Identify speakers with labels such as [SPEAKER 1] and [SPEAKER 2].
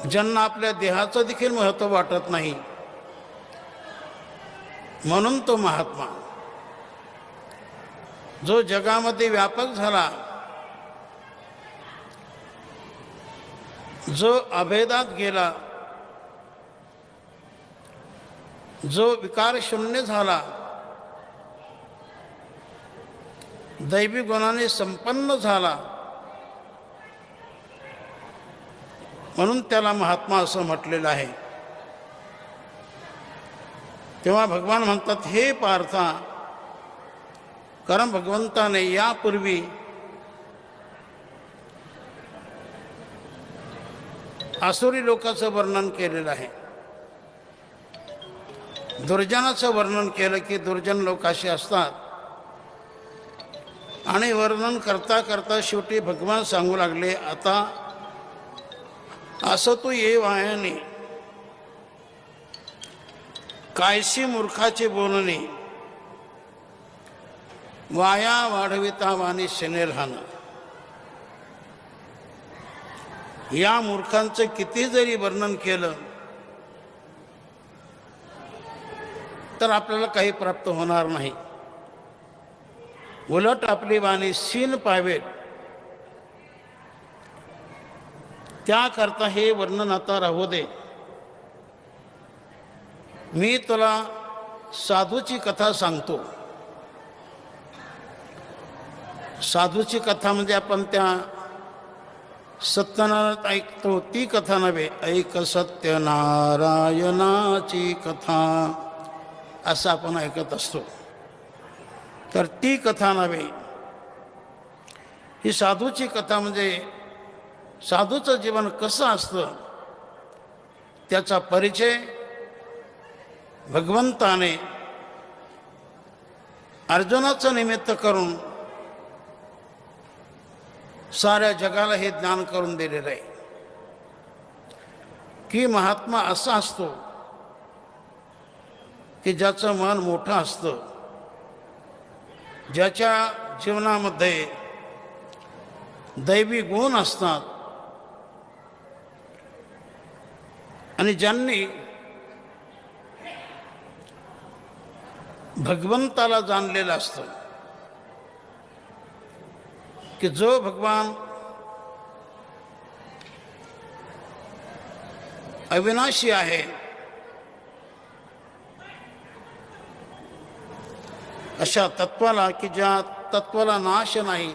[SPEAKER 1] ज्यांना आपल्या देहाचं देखील महत्त्व वाटत नाही, म्हणून तो महात्मा जो जगामध्ये व्यापक झाला, जो अभेदात गेला, जो विकार शून्य झाला, दैवी गुणाने संपन्न झाला, म्हणून त्याला महात्मा असं म्हटलेलं आहे. तेव्हा भगवान म्हणतात, हे पार्था, कारण भगवंताने यापूर्वी आसुरी लोकांचं वर्णन केलेलं आहे. दुर्जनाचं वर्णन केलं की दुर्जन लोक असे असतात, आणि वर्णन करता करता शेवटी भगवान सांगू लागले, आता असं तू ये वायाने कायशी मूर्खाचे बोलणे, वाया वाढविता वाणी शने राहणं. या मूर्खांचं किती जरी वर्णन केलं तर आपल्याला काही प्राप्त होणार नाही. उलट आपली वाणी सीन पावेल. त्याकरता हे वर्णन आता राहू दे. मी तुला साधूची कथा सांगतो. साधूची कथा म्हणजे आपण त्या सत्यनारायणात ऐकतो ती कथा नव्हे. ऐक सत्यनारायणाची कथा असं आपण ऐकत असतो, तर ती कथा नव्हे. ही साधूची कथा म्हणजे साधूचं जीवन कसं असतं त्याचा परिचय भगवंताने अर्जुनाचं निमित्त करून साऱ्या जगाला हे ज्ञान करून दिलेलं आहे की महात्मा असा असतो की ज्याचं मन मोठं असतं, ज्याच्या जीवनामध्ये दैवी गुण असतात, आणि ज्यांनी भगवंताला जाणलेलं असतं की जो भगवान अविनाशी आहे, अशा तत्वाला की ज्या तत्वाला नाश नाही,